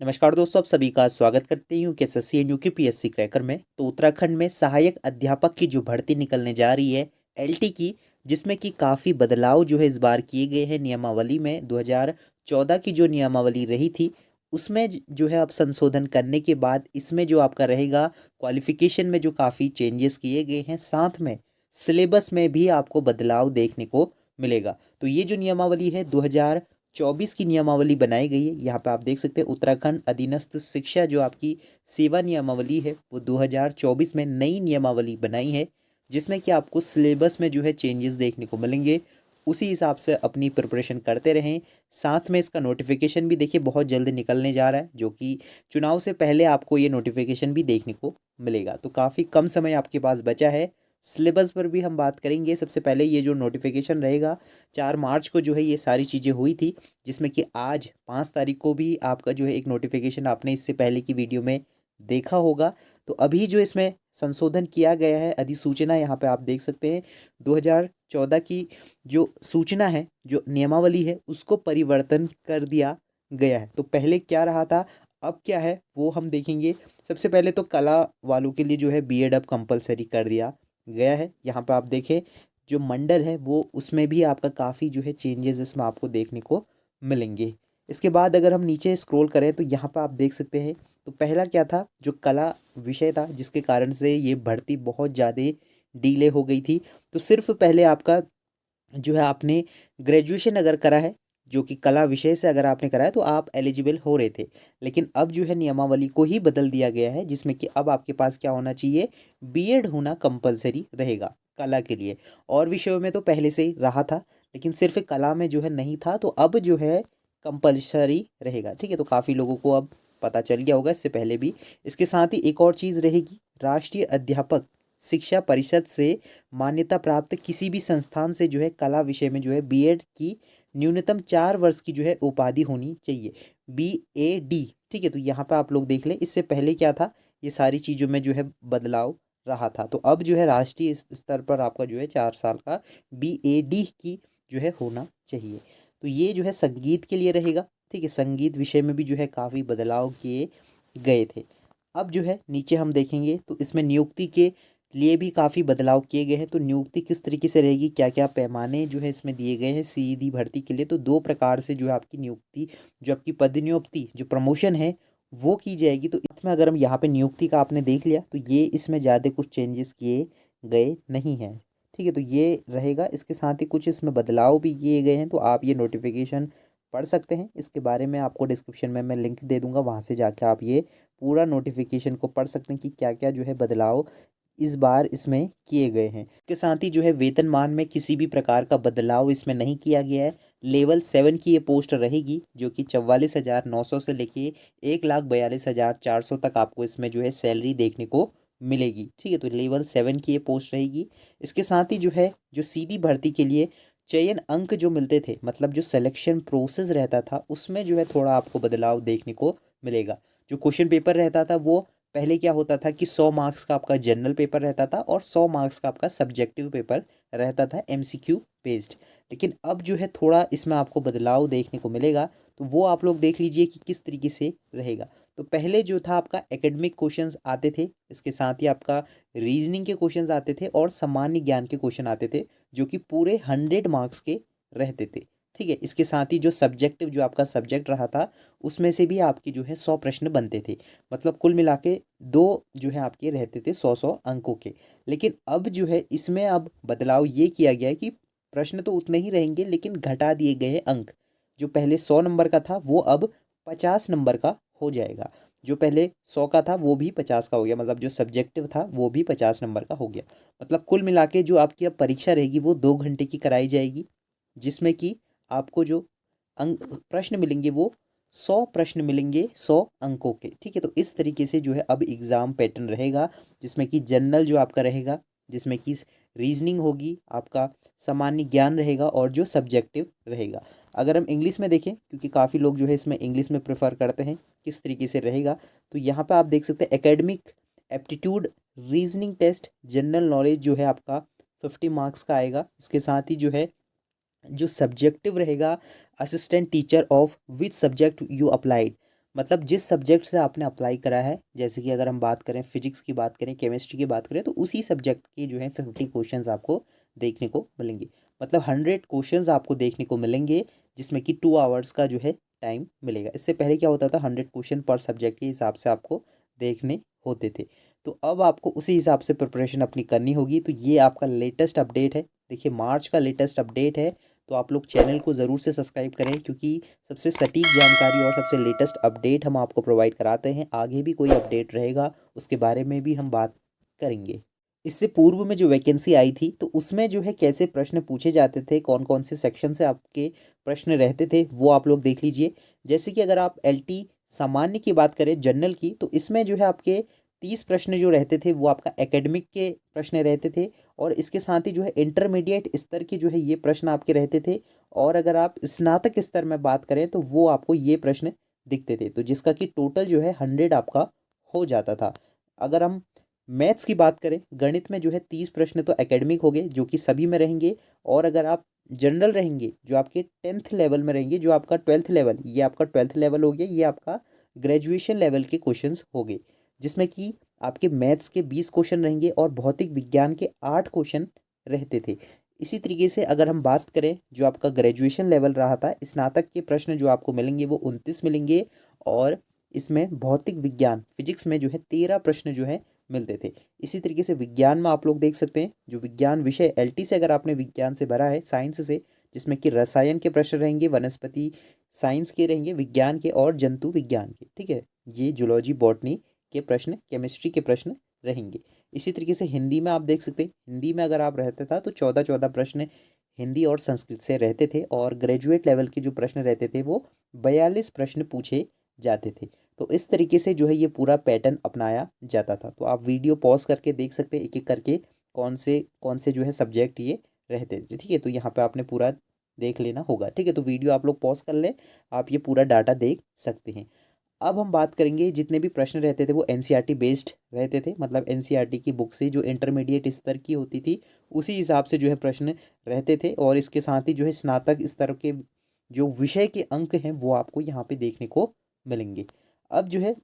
नमस्कार दोस्तों, आप सभी का स्वागत करते हूँ कि एसएससी एंड यूपीएससी क्रैकर में। तो उत्तराखंड में सहायक अध्यापक की जो भर्ती निकलने जा रही है एलटी की, जिसमें कि काफ़ी बदलाव जो है इस बार किए गए हैं नियमावली में। 2014 की जो नियमावली रही थी उसमें जो है अब संशोधन करने के बाद इसमें जो आपका रहेगा क्वालिफिकेशन में जो काफ़ी चेंजेस किए गए हैं, साथ में सिलेबस में भी आपको बदलाव देखने को मिलेगा। तो ये जो नियमावली है 2024 की नियमावली बनाई गई है। यहाँ पे आप देख सकते हैं उत्तराखंड अधीनस्थ शिक्षा जो आपकी सेवा नियमावली है वो 2024 में नई नियमावली बनाई है, जिसमें कि आपको सिलेबस में जो है चेंजेस देखने को मिलेंगे। उसी हिसाब से अपनी प्रिपरेशन करते रहें। साथ में इसका नोटिफिकेशन भी देखिए बहुत जल्द निकलने जा रहा है, जो कि चुनाव से पहले आपको ये नोटिफिकेशन भी देखने को मिलेगा। तो काफ़ी कम समय आपके पास बचा है। सिलेबस पर भी हम बात करेंगे। सबसे पहले ये जो नोटिफिकेशन रहेगा 4 मार्च को जो है ये सारी चीज़ें हुई थी, जिसमें कि आज 5 तारीख को भी आपका जो है एक नोटिफिकेशन आपने इससे पहले की वीडियो में देखा होगा। तो अभी जो इसमें संशोधन किया गया है अधिसूचना, यहाँ पे आप देख सकते हैं 2014 की जो सूचना है, जो नियमावली है, उसको परिवर्तन कर दिया गया है। तो पहले क्या रहा था, अब क्या है, वो हम देखेंगे। सबसे पहले तो कला वालों के लिए जो है बीएड अब कंपलसरी कर दिया गया है। यहाँ पे आप देखें जो मंडल है वो, उसमें भी आपका काफ़ी जो है चेंजेस इसमें आपको देखने को मिलेंगे। इसके बाद अगर हम नीचे स्क्रॉल करें तो यहाँ पर आप देख सकते हैं। तो पहला क्या था, जो कला विषय था जिसके कारण से ये भर्ती बहुत ज़्यादा डिले हो गई थी। तो सिर्फ पहले आपका जो है आपने ग्रेजुएशन अगर करा है, जो कि कला विषय से अगर आपने करा है, तो आप एलिजिबल हो रहे थे। लेकिन अब जो है नियमावली को ही बदल दिया गया है, जिसमें कि अब आपके पास क्या होना चाहिए, बीएड होना कंपलसरी रहेगा कला के लिए। और विषयों में तो पहले से ही रहा था, लेकिन सिर्फ कला में जो है नहीं था, तो अब जो है कंपलसरी रहेगा। ठीक है, तो काफ़ी लोगों को अब पता चल गया होगा इससे पहले भी। इसके साथ ही एक और चीज़ रहेगी, राष्ट्रीय अध्यापक शिक्षा परिषद से मान्यता प्राप्त किसी भी संस्थान से जो है कला विषय में जो है बीएड की न्यूनतम 4 वर्ष की जो है उपाधि होनी चाहिए, बीएडी। ठीक है, तो यहाँ पे आप लोग देख लें, इससे पहले क्या था, ये सारी चीज़ों में जो है बदलाव रहा था। तो अब जो है राष्ट्रीय स्तर पर आपका जो है 4 साल का बीएडी की जो है होना चाहिए। तो ये जो है संगीत के लिए रहेगा। ठीक है, संगीत विषय में भी जो है काफ़ी बदलाव किए गए थे। अब जो है नीचे हम देखेंगे तो इसमें नियुक्ति के लिए भी काफ़ी बदलाव किए गए हैं। तो नियुक्ति किस तरीके से रहेगी, क्या क्या पैमाने जो है इसमें दिए गए हैं सीधी भर्ती के लिए। तो 2 प्रकार से जो है आपकी नियुक्ति, जो आपकी पदनियुक्ति, जो प्रमोशन है, वो की जाएगी। तो इसमें अगर हम यहाँ पे नियुक्ति का आपने देख लिया, तो ये इसमें ज़्यादा कुछ चेंजेस किए गए नहीं हैं। ठीक है, तो ये रहेगा। इसके साथ ही कुछ इसमें बदलाव भी किए गए हैं, तो आप ये नोटिफिकेशन पढ़ सकते हैं। इसके बारे में आपको डिस्क्रिप्शन में मैं लिंक दे दूंगा, वहाँ से जाके आप ये पूरा नोटिफिकेशन को पढ़ सकते हैं कि क्या क्या जो है बदलाव इस बार इसमें किए गए हैं। के साथ ही जो है वेतनमान में किसी भी प्रकार का बदलाव इसमें नहीं किया गया है। लेवल 7 की ये पोस्ट रहेगी, जो कि 44,900 से लेके 1,42,400 तक आपको इसमें जो है सैलरी देखने को मिलेगी। ठीक है, तो लेवल 7 की ये पोस्ट रहेगी। इसके साथ ही जो है जो सीधी भर्ती के लिए चयन अंक जो मिलते थे, मतलब जो सिलेक्शन प्रोसेस रहता था, उसमें जो है थोड़ा आपको बदलाव देखने को मिलेगा। जो क्वेश्चन पेपर रहता था वो पहले क्या होता था कि 100 मार्क्स का आपका जनरल पेपर रहता था और 100 मार्क्स का आपका सब्जेक्टिव पेपर रहता था एमसीक्यू बेस्ड। लेकिन अब जो है थोड़ा इसमें आपको बदलाव देखने को मिलेगा, तो वो आप लोग देख लीजिए कि किस तरीके से रहेगा। तो पहले जो था आपका एकेडमिक क्वेश्चंस आते थे, इसके साथ ही आपका रीजनिंग के क्वेश्चंस आते थे और सामान्य ज्ञान के क्वेश्चन आते थे, जो कि पूरे 100 मार्क्स के रहते थे। ठीक है, इसके साथ ही जो सब्जेक्टिव जो आपका सब्जेक्ट रहा था, उसमें से भी आपकी जो है 100 प्रश्न बनते थे। मतलब कुल मिला के 2 जो है आपके रहते थे 100-100 अंकों के। लेकिन अब जो है इसमें अब बदलाव ये किया गया है कि प्रश्न तो उतने ही रहेंगे, लेकिन घटा दिए गए हैं अंक। जो पहले 100 नंबर का था वो अब 50 नंबर का हो जाएगा। जो पहले 100 का था वो भी 50 का हो गया, मतलब जो सब्जेक्टिव था वो भी 50 नंबर का हो गया। मतलब कुल मिला के जो आपकी अब परीक्षा रहेगी वो 2 घंटे की कराई जाएगी, जिसमें कि आपको जो अंक प्रश्न मिलेंगे वो 100 प्रश्न मिलेंगे 100 अंकों के। ठीक है, तो इस तरीके से जो है अब एग्ज़ाम पैटर्न रहेगा, जिसमें कि जनरल जो आपका रहेगा, जिसमें कि रीजनिंग होगी, आपका सामान्य ज्ञान रहेगा और जो सब्जेक्टिव रहेगा। अगर हम इंग्लिश में देखें, क्योंकि काफ़ी लोग जो है इसमें इंग्लिश में प्रेफर करते हैं, किस तरीके से रहेगा, तो यहाँ पे आप देख सकते हैं academic aptitude reasoning test general knowledge जो है आपका 50 मार्क्स का आएगा। इसके साथ ही जो है जो सब्जेक्टिव रहेगा, assistant teacher of which subject you applied, मतलब जिस सब्जेक्ट से आपने अप्लाई करा है, जैसे कि अगर हम बात करें फिजिक्स की बात करें, केमिस्ट्री की बात करें, तो उसी सब्जेक्ट के जो है 50 क्वेश्चंस आपको देखने को मिलेंगे। मतलब 100 क्वेश्चंस आपको देखने को मिलेंगे, जिसमें कि 2 आवर्स का जो है टाइम मिलेगा। इससे पहले क्या होता था, 100 क्वेश्चन पर सब्जेक्ट के हिसाब से आपको देखने होते थे। तो अब आपको उसी हिसाब से प्रिपरेशन अपनी करनी होगी। तो ये आपका लेटेस्ट अपडेट है, देखिए मार्च का लेटेस्ट अपडेट है। तो आप लोग चैनल को ज़रूर से सब्सक्राइब करें, क्योंकि सबसे सटीक जानकारी और सबसे लेटेस्ट अपडेट हम आपको प्रोवाइड कराते हैं। आगे भी कोई अपडेट रहेगा उसके बारे में भी हम बात करेंगे। इससे पूर्व में जो वैकेंसी आई थी, तो उसमें जो है कैसे प्रश्न पूछे जाते थे, कौन कौन से सेक्शन से आपके प्रश्न रहते थे, वो आप लोग देख लीजिए। जैसे कि अगर आप एलटी सामान्य की बात करें, जनरल की, तो इसमें जो है आपके 30 प्रश्न जो रहते थे वो आपका एकेडमिक के प्रश्न रहते थे। और इसके साथ ही जो है इंटरमीडिएट स्तर के जो है ये प्रश्न आपके रहते थे। और अगर आप स्नातक स्तर में बात करें तो वो आपको ये प्रश्न दिखते थे, तो जिसका कि टोटल जो है 100 आपका हो जाता था। अगर हम मैथ्स की बात करें, गणित में जो है 30 प्रश्न तो एकेडमिक हो गए, जो कि सभी में रहेंगे। और अगर आप जनरल रहेंगे, जो आपके 10th लेवल में रहेंगे, जो आपका 12th लेवल, ये आपका 12th लेवल हो गया, ये आपका ग्रेजुएशन लेवल के क्वेश्चंस हो गए, जिसमें कि आपके मैथ्स के 20 क्वेश्चन रहेंगे और भौतिक विज्ञान के 8 क्वेश्चन रहते थे। इसी तरीके से अगर हम बात करें, जो आपका ग्रेजुएशन लेवल रहा था, स्नातक के प्रश्न जो आपको मिलेंगे वो 29 मिलेंगे। और इसमें भौतिक विज्ञान फिजिक्स में जो है 13 प्रश्न जो है मिलते थे। इसी तरीके से विज्ञान में आप लोग देख सकते हैं, जो विज्ञान विषय एलटी से अगर आपने विज्ञान से भरा है, साइंस से, जिसमें कि रसायन के प्रश्न रहेंगे, वनस्पति साइंस के रहेंगे, विज्ञान के और जंतु विज्ञान के, ठीक है। ये जूलॉजी बॉटनी के प्रश्न, केमिस्ट्री के प्रश्न रहेंगे। इसी तरीके से हिंदी में आप देख सकते हैं, हिंदी में अगर आप रहते था तो 14-14 प्रश्न हिंदी और संस्कृत से रहते थे। और ग्रेजुएट लेवल के जो प्रश्न रहते थे वो 42 प्रश्न पूछे जाते थे। तो इस तरीके से जो है ये पूरा पैटर्न अपनाया जाता था। तो आप वीडियो पॉज करके देख सकते हैं एक एक करके कौन से जो है सब्जेक्ट ये रहते थे, ठीक है। तो यहाँ पे आपने पूरा देख लेना होगा, ठीक है। तो वीडियो आप लोग पॉज कर लें, आप ये पूरा डाटा देख सकते हैं। अब हम बात करेंगे, जितने भी प्रश्न रहते थे वो एनसीईआरटी बेस्ड रहते थे। मतलब एनसीईआरटी की बुक से जो इंटरमीडिएट स्तर की होती थी उसी हिसाब से जो है प्रश्न रहते थे। और इसके साथ ही जो है स्नातक स्तर के जो विषय के अंक हैं वो आपको यहाँ पे देखने को मिलेंगे। अब जो है,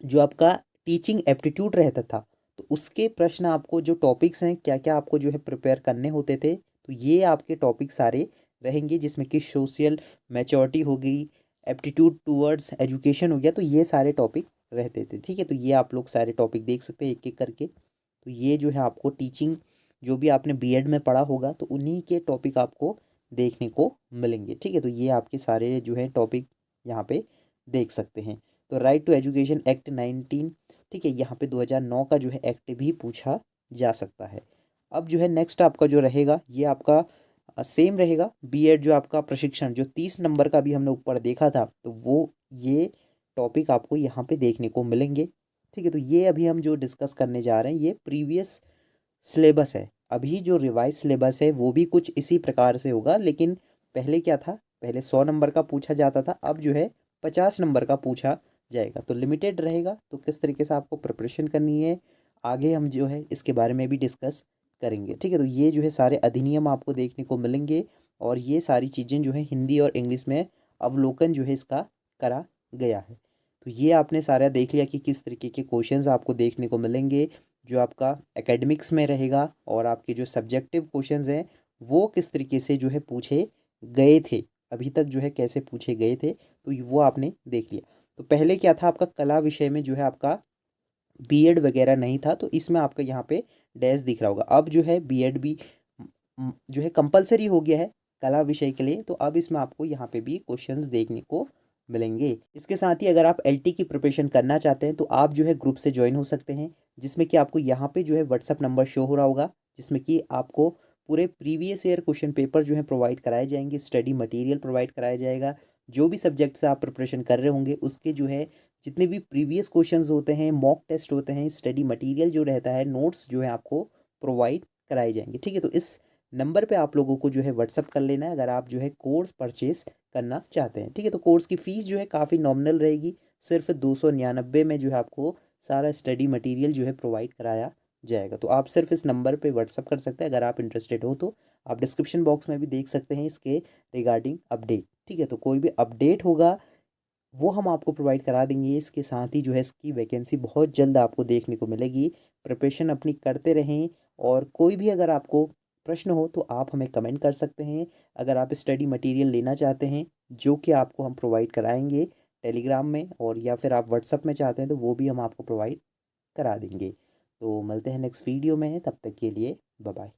जो आपका टीचिंग एप्टीट्यूड रहता था, तो उसके प्रश्न आपको जो टॉपिक्स हैं, क्या क्या आपको जो है प्रिपेयर करने होते थे, तो ये आपके टॉपिक सारे रहेंगे, जिसमें कि सोशल मैच्योरिटी हो गई, एप्टीट्यूड टूवर्ड्स एजुकेशन हो गया। तो ये सारे टॉपिक रहते थे, ठीक है। तो ये आप लोग सारे टॉपिक देख सकते हैं एक एक करके। तो ये जो है आपको टीचिंग, जो भी आपने बीएड में पढ़ा होगा, तो उन्हीं के टॉपिक आपको देखने को मिलेंगे, ठीक है। तो ये आपके सारे जो है टॉपिक यहाँ पे देख सकते हैं। तो राइट टू एजुकेशन एक्ट 19, ठीक है, यहाँ पे 2009 का जो है एक्ट भी पूछा जा सकता है। अब जो है नेक्स्ट आपका जो रहेगा, ये आपका सेम रहेगा। बीएड जो आपका प्रशिक्षण जो 30 नंबर का भी हमने ऊपर देखा था, तो वो ये टॉपिक आपको यहाँ पे देखने को मिलेंगे, ठीक है। तो ये अभी हम जो डिस्कस करने जा रहे हैं ये प्रीवियस सिलेबस है। अभी जो रिवाइज सिलेबस है वो भी कुछ इसी प्रकार से होगा, लेकिन पहले क्या था, पहले 100 नंबर का पूछा जाता था, अब जो है 50 नंबर का पूछा जाएगा। तो लिमिटेड रहेगा। तो किस तरीके से आपको प्रिपरेशन करनी है, आगे हम जो है इसके बारे में भी डिस्कस करेंगे, ठीक है। तो ये जो है सारे अधिनियम आपको देखने को मिलेंगे। और ये सारी चीज़ें जो है हिंदी और इंग्लिश में अवलोकन जो है इसका करा गया है। तो ये आपने सारा देख लिया कि किस तरीके के क्वेश्चंस आपको देखने को मिलेंगे, जो आपका एकेडमिक्स में रहेगा। और आपके जो सब्जेक्टिव क्वेश्चंस हैं वो किस तरीके से जो है पूछे गए थे, अभी तक जो है कैसे पूछे गए थे, तो वो आपने देख लिया। तो पहले क्या था, आपका कला विषय में जो है आपका बीएड वगैरह नहीं था, तो इसमें आपका यहाँ पे डैश दिख रहा होगा। अब जो है बीएड भी जो है कंपलसरी हो गया है कला विषय के लिए। तो अब इसमें आपको यहाँ पे भी क्वेश्चंस देखने को मिलेंगे। इसके साथ ही अगर आप एलटी की प्रिपरेशन करना चाहते हैं तो आप जो है ग्रुप से ज्वाइन हो सकते हैं, जिसमें कि आपको यहाँ पे जो है व्हाट्सअप नंबर शो हो रहा होगा, जिसमें कि आपको पूरे प्रीवियस ईयर क्वेश्चन पेपर जो है प्रोवाइड कराए जाएंगे, स्टडी मटेरियल प्रोवाइड कराया जाएगा। जो भी सब्जेक्ट से आप प्रिपरेशन कर रहे होंगे उसके जो है जितने भी प्रीवियस क्वेश्चंस होते हैं, मॉक टेस्ट होते हैं, स्टडी मटेरियल जो रहता है, नोट्स जो है आपको प्रोवाइड कराए जाएंगे, ठीक है। तो इस नंबर पे आप लोगों को जो है व्हाट्सअप कर लेना है अगर आप जो है कोर्स परचेस करना चाहते हैं, ठीक है। तो कोर्स की फ़ीस जो है काफ़ी नॉमिनल रहेगी, सिर्फ 299 में जो है आपको सारा स्टडी मटेरियल जो है प्रोवाइड कराया जाएगा। तो आप सिर्फ इस नंबर पे व्हाट्सअप कर सकते हैं अगर आप इंटरेस्टेड हो। तो आप डिस्क्रिप्शन बॉक्स में भी देख सकते हैं इसके रिगार्डिंग अपडेट, ठीक है। तो कोई भी अपडेट होगा वो हम आपको प्रोवाइड करा देंगे। इसके साथ ही जो है इसकी वैकेंसी बहुत जल्द आपको देखने को मिलेगी। प्रिपरेशन अपनी करते रहें और कोई भी अगर आपको प्रश्न हो तो आप हमें कमेंट कर सकते हैं। अगर आप स्टडी मटेरियल लेना चाहते हैं जो कि आपको हम प्रोवाइड कराएंगे टेलीग्राम में, और या फिर आप व्हाट्सअप में चाहते हैं तो वो भी हम आपको प्रोवाइड करा देंगे। तो मिलते हैं नेक्स्ट वीडियो में, तब तक के लिए बाय बाय।